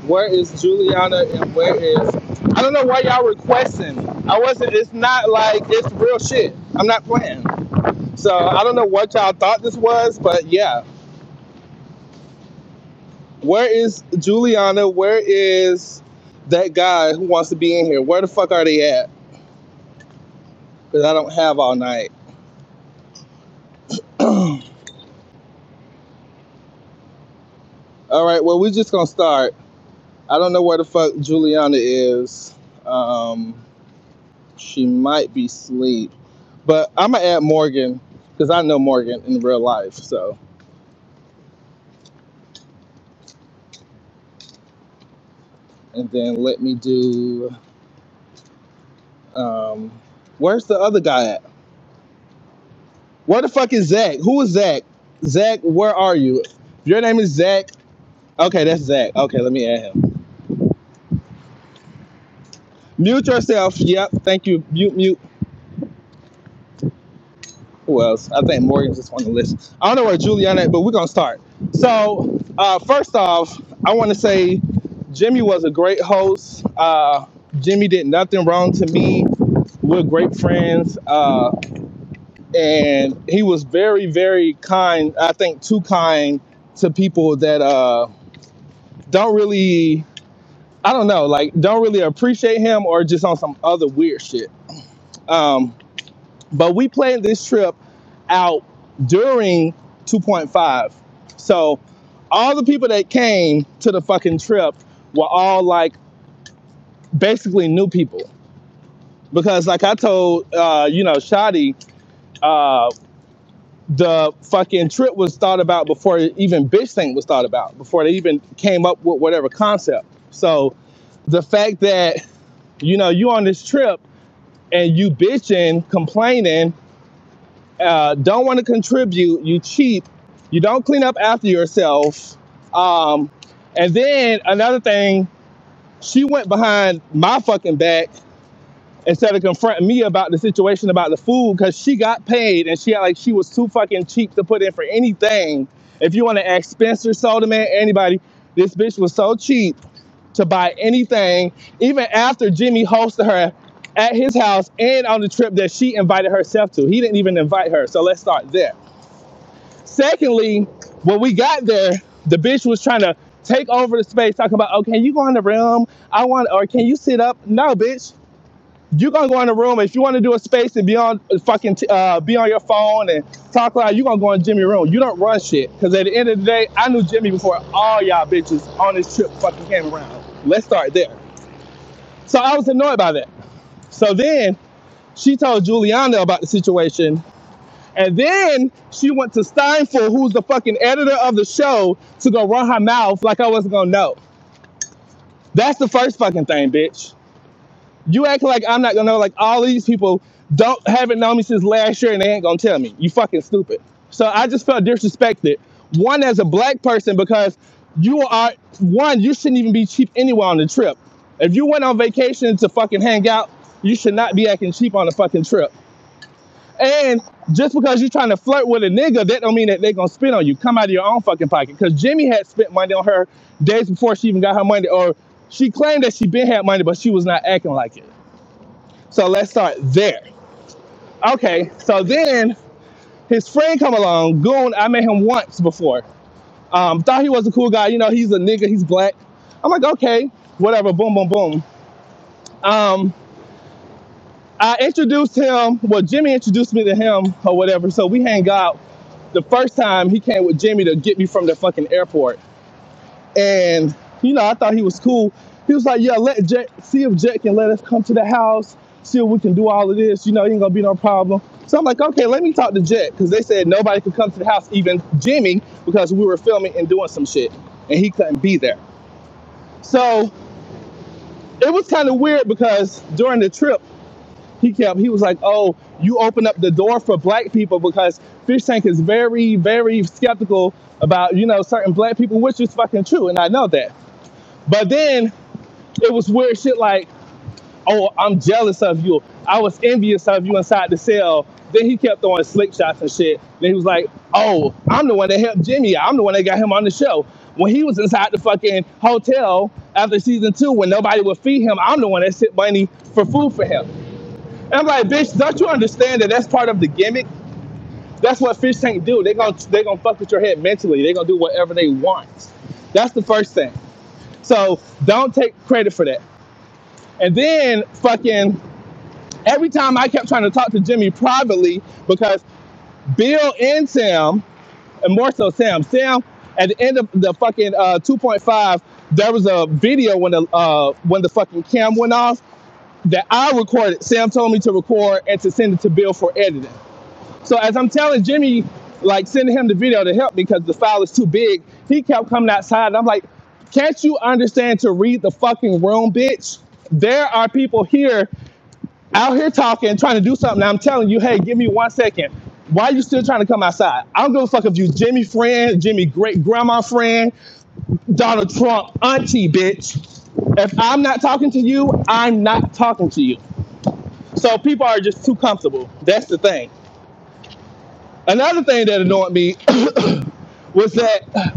Where is Juliana and where is... I don't know why y'all requesting. I wasn't... It's not like it's real shit. I'm not playing. So I don't know what y'all thought this was, but yeah. Where is Juliana? Where is that guy who wants to be in here? Where the fuck are they at? Because I don't have all night. All right, well, we're just going to start. I don't know where the fuck Juliana is. She might be asleep. But I'm going to add Morgan because I know Morgan in real life, so... And then let me do... where's the other guy at? Where the fuck is Zach? Who is Zach? Zach, where are you? If your name is Zach... Okay, that's Zach. Okay, let me add him. Mute yourself. Yep, thank you. Mute. Who else? I think Morgan just want to listen. I don't know where Juliana is, but we're going to start. So, first off, I want to say Jimmy was a great host. Jimmy did nothing wrong to me. We're great friends. And he was very, very kind. I think too kind to people that don't really, I don't know, like don't really appreciate him or just on some other weird shit. But we planned this trip out during 2.5. So all the people that came to the fucking trip were all like basically new people. Because like I told, Shadi, the fucking trip was thought about before even Fishtank was thought about, before they even came up with whatever concept. So the fact that, you on this trip and you bitching, complaining, don't want to contribute, you cheap, you don't clean up after yourself. And then another thing, she went behind my fucking back instead of confronting me about the situation about the food, because she got paid and she was too fucking cheap to put in for anything. If you want to ask Spencer, Soda Man, anybody, this bitch was so cheap to buy anything, even after Jimmy hosted her at his house and on the trip that she invited herself to. He didn't even invite her, so let's start there. Secondly, when we got there, the bitch was trying to take over the space, talking about, oh, can you go in the room? Or can you sit up? No, bitch. You're gonna go in the room. If you want to do a space and be on be on your phone and talk loud, you're gonna go in Jimmy's room. You don't run shit. Because at the end of the day, I knew Jimmy before all y'all bitches on this trip fucking came around. Let's start there. So I was annoyed by that. So then she told Juliana about the situation. And then she went to Steinfeld, who's the fucking editor of the show, to go run her mouth like I wasn't gonna know. That's the first fucking thing, bitch. You acting like I'm not gonna know, like all these people haven't known me since last year and they ain't gonna tell me. You fucking stupid. So I just felt disrespected. One, as a black person, because you shouldn't even be cheap anywhere on the trip. If you went on vacation to fucking hang out, you should not be acting cheap on a fucking trip. And just because you're trying to flirt with a nigga, that don't mean that they're gonna spend on you. Come out of your own fucking pocket. Because Jimmy had spent money on her days before she even got her money, or she claimed that she been had money, but she was not acting like it. So let's start there. Okay, so then his friend come along, Goon. I met him once before. Thought he was a cool guy. He's a nigga, he's black. I'm like, okay, whatever, boom, boom, boom. I introduced him, well, Jimmy introduced me to him or whatever, so we hang out. The first time he came with Jimmy to get me from the fucking airport. And I thought he was cool. He was like, yeah, let Jack, see if Jack can let us come to the house, see if we can do all of this. Ain't gonna be no problem. So I'm like, okay, let me talk to Jack, because they said nobody could come to the house, even Jimmy, because we were filming and doing some shit, and he couldn't be there. So it was kind of weird because during the trip, he was like, oh, you open up the door for black people, because Fishtank is very, very skeptical about, certain black people, which is fucking true, and I know that. But then it was weird shit like, oh, I'm jealous of you. I was envious of you inside the cell. Then he kept throwing slick shots and shit. Then he was like, oh, I'm the one that helped Jimmy. I'm the one that got him on the show. When he was inside the fucking hotel after season 2, when nobody would feed him, I'm the one that sent money for food for him. And I'm like, bitch, don't you understand that that's part of the gimmick? That's what Fishtank do. They gonna fuck with your head mentally. They gonna do whatever they want. That's the first thing. So don't take credit for that. And then fucking every time I kept trying to talk to Jimmy privately, because Bill and Sam, and more so Sam, at the end of the fucking 2.5, there was a video when the fucking cam went off that I recorded. Sam told me to record and to send it to Bill for editing. So as I'm telling Jimmy, like sending him the video to help me because the file is too big, he kept coming outside and I'm like, can't you understand to read the fucking room, bitch? There are people here, out here talking, trying to do something. And I'm telling you, hey, give me 1 second. Why are you still trying to come outside? I don't give a fuck if you Jimmy friend, Jimmy great grandma friend, Donald Trump auntie, bitch. If I'm not talking to you, I'm not talking to you. So people are just too comfortable. That's the thing. Another thing that annoyed me was that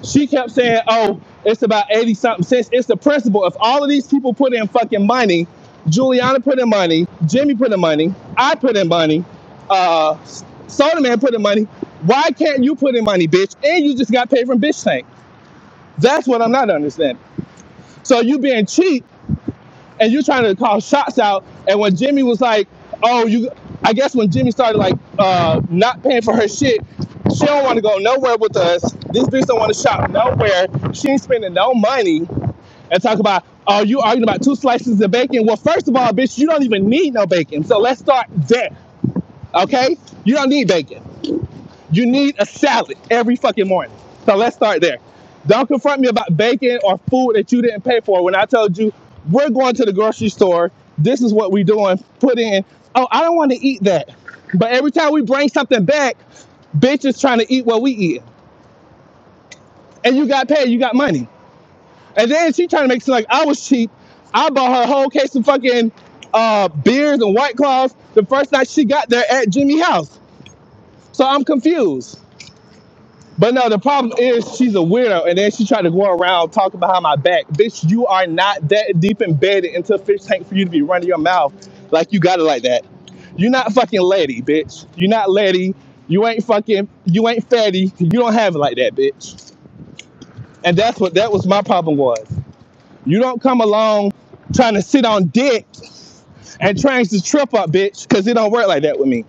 she kept saying, oh, it's about 80 something cents. It's the principle. If all of these people put in fucking money, Juliana put in money, Jimmy put in money, I put in money, Soda Man put in money, why can't you put in money, bitch? And you just got paid from Fishtank. That's what I'm not understanding. So you being cheap and you trying to call shots out, and when Jimmy was like, oh, I guess when Jimmy started like not paying for her shit, she don't want to go nowhere with us. This bitch don't want to shop nowhere. She ain't spending no money. And talk about, oh, you arguing about 2 slices of bacon. Well, first of all, bitch, you don't even need no bacon. So let's start there. Okay? You don't need bacon. You need a salad every fucking morning. So let's start there. Don't confront me about bacon or food that you didn't pay for when I told you we're going to the grocery store. This is what we're doing. Put in, oh, I don't want to eat that. But every time we bring something back, bitch is trying to eat what we eat. And you got paid, you got money. And then she trying to make it seem like I was cheap. I bought her a whole case of fucking beers and White Claws the first night she got there at Jimmy's house. So I'm confused. But no, the problem is she's a weirdo, and then she tried to go around talking behind my back. Bitch, you are not that deep embedded into Fishtank for you to be running your mouth like you got it like that. You're not fucking Letty, bitch. You're not Letty. You ain't fatty. You don't have it like that, bitch. And that was my problem was. You don't come along trying to sit on dick and change the trip up, bitch, because it don't work like that with me.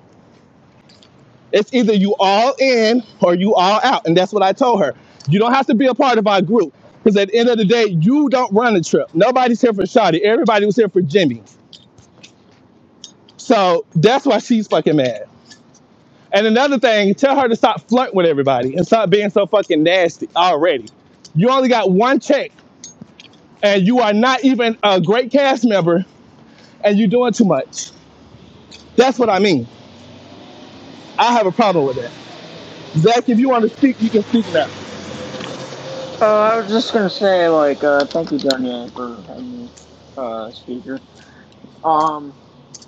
It's either you all in or you all out. And that's what I told her. You don't have to be a part of our group. Because at the end of the day, you don't run the trip. Nobody's here for Shawty. Everybody was here for Jimmy. So that's why she's fucking mad. And another thing, tell her to stop flirting with everybody and stop being so fucking nasty already. You only got 1 check. And you are not even a great cast member. And you're doing too much. That's what I mean. I have a problem with that. Zach, if you want to speak, you can speak now. I was just gonna say, like, thank you, Duanyay, for having me, speaker.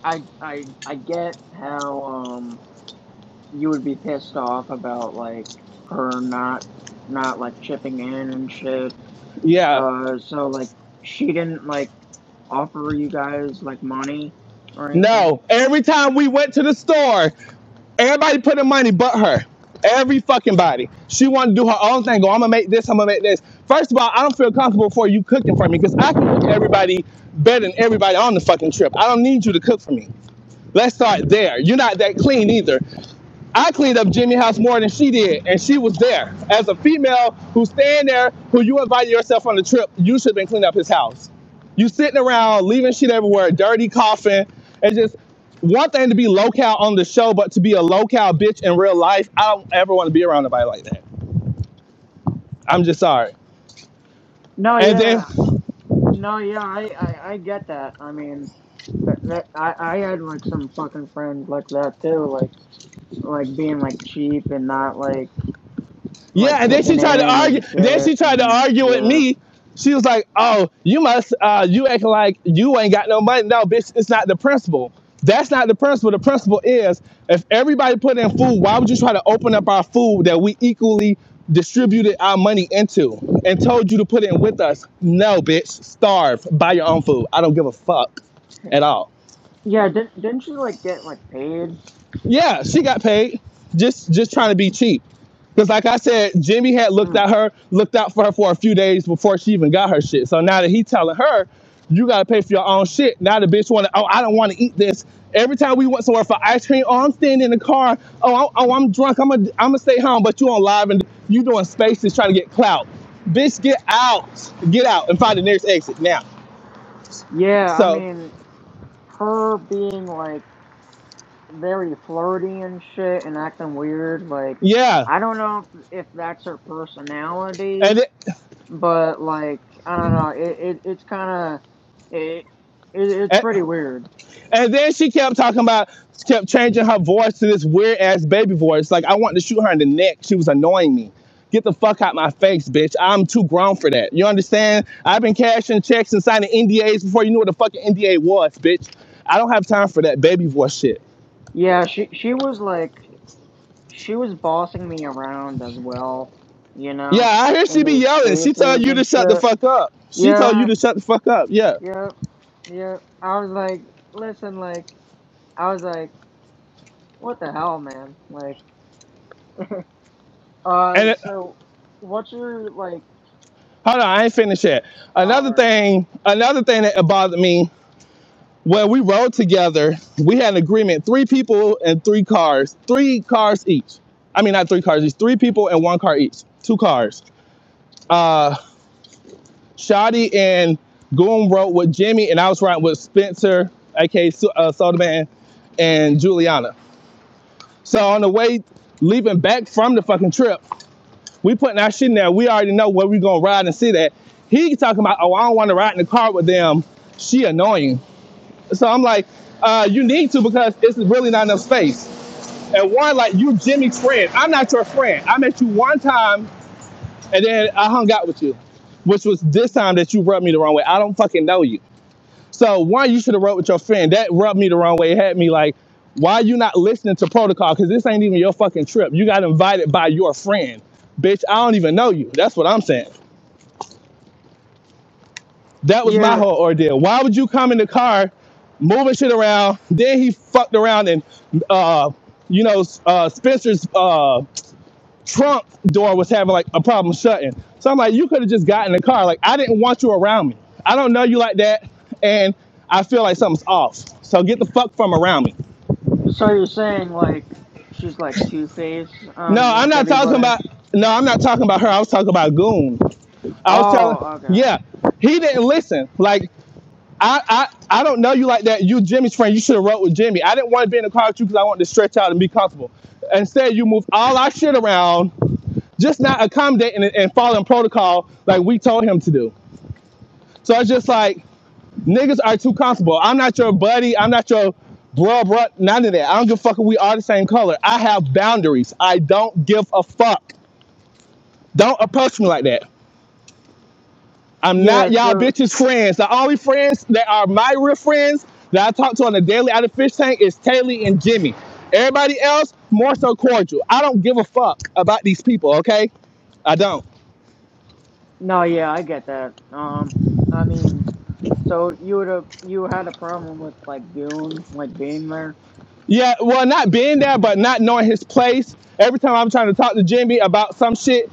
I get how, you would be pissed off about, like, her not, like, chipping in and shit. Yeah. So, like, she didn't, like, offer you guys, like, money or anything? No. Every time we went to the store, everybody put in money but her. Every fucking body. She wanted to do her own thing. Go, I'm gonna make this, I'm gonna make this. First of all, I don't feel comfortable for you cooking for me because I can cook everybody better than everybody on the fucking trip. I don't need you to cook for me. Let's start there. You're not that clean either. I cleaned up Jimmy's house more than she did, and she was there. As a female who's staying there, who you invited yourself on the trip, you should have been cleaning up his house. You sitting around, leaving shit everywhere, dirty, coughing, and just one thing to be low-cal on the show, but to be a low-cal bitch in real life, I don't ever want to be around nobody like that. I'm just sorry. No, And yeah. then, No, yeah, I get that. I mean, I had, like, some fucking friends like that, too. Like being, like, cheap and not, like yeah, and then she tried to argue. Then she tried to argue with me. She was like, "Oh, you must, you acting like you ain't got no money." No, bitch, it's not the principle. That's not the principle. The principle is if everybody put in food, why would you try to open up our food that we equally distributed our money into and told you to put in with us. No, bitch. Starve. Buy your own food. I don't give a fuck at all. Yeah, didn't she like get like paid? Yeah, she got paid. Just trying to be cheap. Because like I said, Jimmy had Hmm. looked out for her for a few days before she even got her shit. So now that he telling her, you gotta pay for your own shit. Now the bitch wanna, oh, I don't wanna eat this. Every time we went somewhere for ice cream, oh, I'm staying in the car. I'm drunk. I'm gonna stay home, but you on live and you doing spaces trying to get clout. Bitch, get out and find the nearest exit now. Yeah, I So mean, her being like very flirty and shit and acting weird, like yeah, I don't know if that's her personality, and it, but like I don't know, it's kind of it, it's and, pretty weird. and then she kept changing her voice to this weird ass baby voice. Like I wanted to shoot her in the neck. She was annoying me. Get the fuck out my face, bitch. I'm too grown for that. You understand? I've been cashing checks and signing NDAs before you knew what a fucking NDA was, bitch. I don't have time for that baby voice shit. Yeah, she was like she was bossing me around as well, you Yeah, know, I hear in she be these yelling. She told spaces you and to shut the shit. fuck up. She told you Yeah, to shut the fuck up. Yeah. yeah, yeah. I was like, listen, like I was like, what the hell, man? Like, And so what's your like? hold on, I ain't finished yet. All right. Another thing that bothered me when we rode together, we had an agreement: 3 people and 3 cars, 3 cars each. I mean, not 3 cars each, 3 people and 1 car each, 2 cars. Uh, Shotty and Goon rode with Jimmy, and I was riding with Spencer, aka Soda Man, and Juliana. So on the way leaving back from the fucking trip, we putting our shit in there. We already know where we gonna ride and sit at. He talking about, oh, I don't want to ride in the car with them. She annoying. So I'm like, you need to because it's really not enough space. And one, like you Jimmy's friend. I'm not your friend. I met you one time and then I hung out with you, which was this time that you rubbed me the wrong way. I don't fucking know you. So one, you should have rode with your friend. That rubbed me the wrong way. It had me like, why are you not listening to protocol? Because this ain't even your fucking trip. You got invited by your friend. Bitch, I don't even know you. That's what I'm saying. That was my Yeah, whole ordeal. Why would you come in the car, moving shit around? Then he fucked around and, Spencer's trunk door was having like a problem shutting. So I'm like, you could have just got in the car. Like, I didn't want you around me. I don't know you like that. And I feel like something's off. So get the fuck from around me. so you're saying like she's like two-faced No, I'm like not talking everybody? about, no, I'm not talking about her. I was talking about Goon. I was telling, Oh, okay. yeah, he didn't listen. Like, I don't know you like that. You Jimmy's friend. You should have rode with Jimmy. I didn't want to be in the car with you because I wanted to stretch out and be comfortable. Instead, you move all our shit around, just not accommodating and following protocol like we told him to do. So it's just like niggas are too comfortable. I'm not your buddy. I'm not your bro. None of that. I don't give a fuck if we are the same color. I have boundaries. I don't give a fuck. Don't approach me like that. I'm not Yeah, y'all so bitches friends. The only friends that are my real friends that I talk to on a daily out of fish tank is Taylor and Jimmy. Everybody else, more so cordial. I don't give a fuck about these people, okay? I don't. no, yeah, I get that. I mean, so you had a problem with like Goon like being there? Yeah, well, not being there, but not knowing his place. Every time I'm trying to talk to Jimmy about some shit,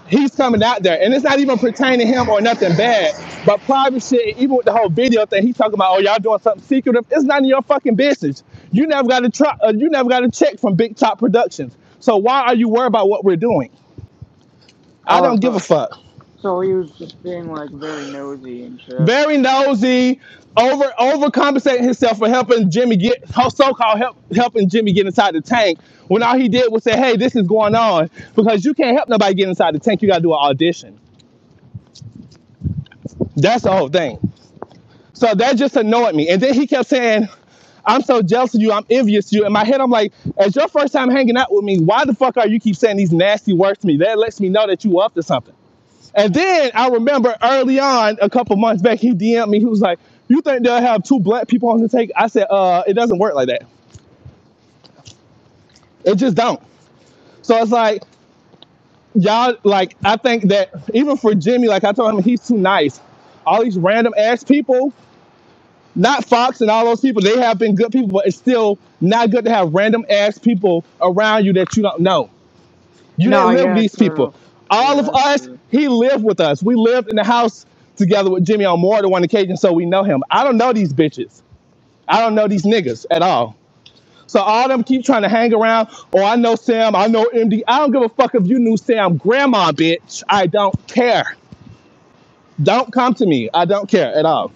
he's coming out there. And it's not even pertaining to him or nothing bad. But private shit, even with the whole video thing, he's talking about, oh, y'all doing something secretive. It's none of your fucking business. You never got to try, you never got a check from Big Top Productions. So why are you worried about what we're doing? I Oh, don't give a fuck. so he was just being like very nosy and shit. Very nosy, overcompensating himself for helping Jimmy get so-called helping Jimmy get inside the tank when all he did was say, hey, this is going on because you can't help nobody get inside the tank. You got to do an audition. That's the whole thing. So that just annoyed me. And then he kept saying, I'm so jealous of you. I'm envious of you. In my head, I'm like, as your first time hanging out with me, why the fuck are you keep saying these nasty words to me? That lets me know that you up to something. And then I remember early on, a couple months back, he DM'd me. He was like, you think they'll have 2 black people on the take? I said, it doesn't work like that. It just don't. So it's like, y'all, like, I think that even for Jimmy, like I told him, he's too nice. All these random ass people, not Fox and all those people, they have been good people, but it's still not good to have random ass people around you that you don't know. You No, didn't live with yeah, these people. true. All Yeah, of that's us, true. he lived with us. We lived in the house together with Jimmy on more than one occasion, so we know him. I don't know these bitches. I don't know these niggas at all. So all them keep trying to hang around. Oh, I know Sam. I know MD. I don't give a fuck if you knew Sam, grandma, bitch. I don't care. Don't come to me. I don't care at all.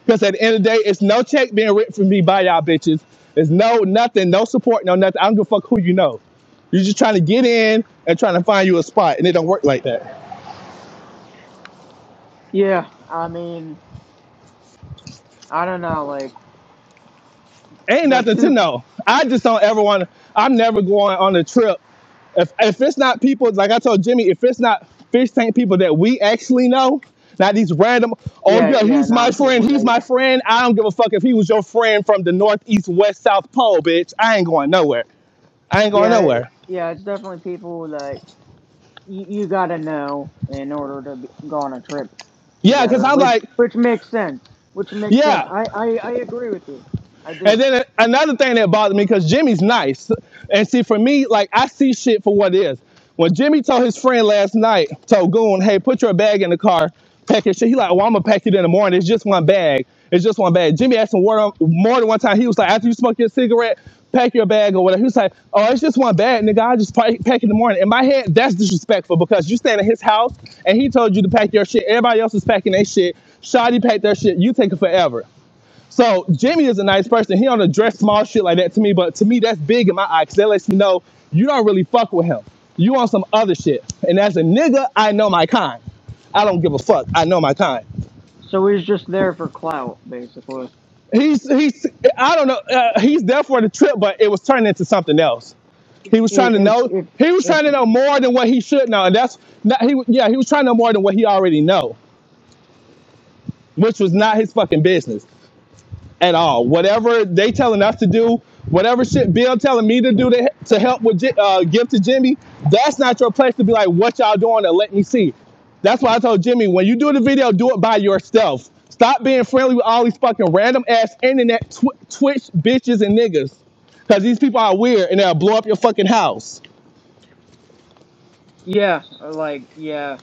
Because at the end of the day, it's no check being written for me by y'all bitches. There's no nothing, no support, no nothing. I don't give a fuck who you know. You're just trying to get in and trying to find you a spot, and it don't work like that. Yeah, I mean, I don't know, Ain't like nothing to two. know. I just don't ever want to. I'm never going on a trip. If it's not people, like I told Jimmy, if it's not fish tank people that we actually know, not these random, oh Yeah, yeah, yeah, he's my not friend, people he's that. my friend. I don't give a fuck if he was your friend from the north, east, west, south pole, bitch. I ain't going nowhere. I ain't going Yeah, nowhere. yeah, it's definitely people that you gotta know in order to go on a trip Yeah, because together, I'm like, which makes sense. Which makes sense. yeah. I agree with you. I And do. then another thing that bothered me, because Jimmy's nice. And see, for me, like, I see shit for what it is. When Jimmy told his friend last night, told Goon, hey, put your bag in the car, pack your shit. He like, well, I'm going to pack it in the morning. It's just one bag. It's just one bag. Jimmy asked him more than one time. He was like, after you smoke your cigarette, pack your bag or whatever. He was like, oh, it's just one bag, nigga. I just pack it in the morning. In my head, that's disrespectful because you stand in his house and he told you to pack your shit. Everybody else is packing their shit. Shawty packed their shit. You take it forever. So Jimmy is a nice person. He don't address small shit like that to me, but to me that's big in my eye because that lets me know you don't really fuck with him. You on some other shit. And as a nigga, I know my kind. I don't give a fuck. I know my kind. So he's just there for clout, basically. He's I don't know. He's there for the trip, but it was turning into something else. He was trying to If know. if He was if trying to know more than what he should know, and that's not he. Yeah, he was trying to know more than what he already know, which was not his fucking business at all. Whatever they telling us to do, whatever shit Bill telling me to do to help with give to Jimmy, that's not your place to be like, what y'all doing to let me see. That's why I told Jimmy, when you do the video, do it by yourself. Stop being friendly with all these fucking random ass internet Twitch bitches and niggas. Because these people are weird and they'll blow up your fucking house. yeah, yeah.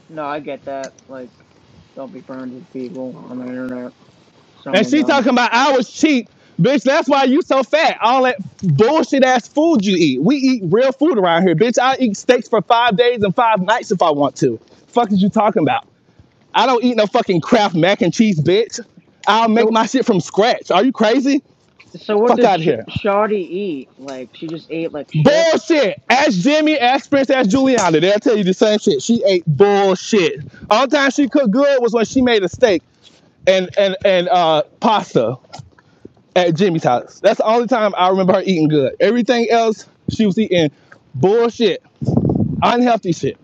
No, I get that. Don't be friends with people on the internet. Some And of she them. talking about I was cheap. Bitch, that's why you so fat. All that bullshit ass food you eat. We eat real food around here, bitch. I eat steaks for 5 days and 5 nights if I want to. Fuck is you talking about? I don't eat no fucking Kraft mac and cheese, bitch. I'll make So my shit from scratch. Are you crazy? so what Fuck did out of here. Shawty eat? Like she just ate like shit. Bullshit. Ask Jimmy, ask Prince, ask Juliana. They'll tell you the same shit. She ate bullshit. All the time she cooked good was when she made a steak and pasta at Jimmy's house. That's the only time I remember her eating good. Everything else, she was eating bullshit, unhealthy shit.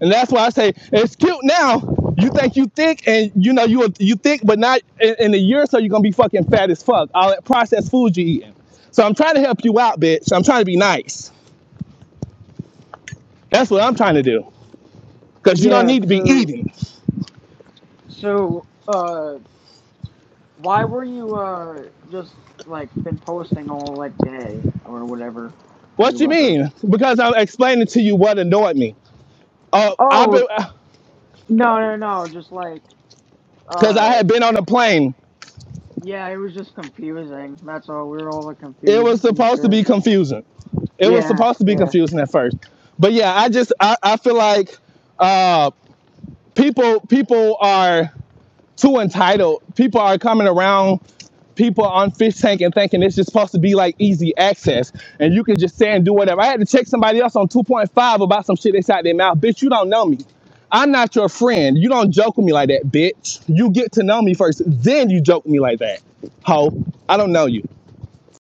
And that's why I say it's cute now. You think you thick, and you know you thick, but not in a year or so you're gonna be fucking fat as fuck. All that processed food you eating. So I'm trying to help you out, bitch. I'm trying to be nice. That's what I'm trying to do. Cause you don't Yeah. need to be eating. So why were you just been posting all day or whatever What you you mean? Because I'm explaining to you what annoyed me. I've Oh been no, just because I uh had been on a plane. yeah, it was just confusing. That's all. We were all It confused was and supposed to shit. be confusing. It was Yeah, supposed to be yeah. confusing at first. But yeah, I feel like uh, people are too entitled. People are coming around people on Fish Tank and thinking it's just supposed to be like easy access and you can just say and do whatever. I had to check somebody else on 2.5 about some shit they said out their mouth. Bitch, you don't know me. I'm not your friend. You don't joke with me like that, bitch. You get to know me first, then you joke with me like that. Ho, I don't know you.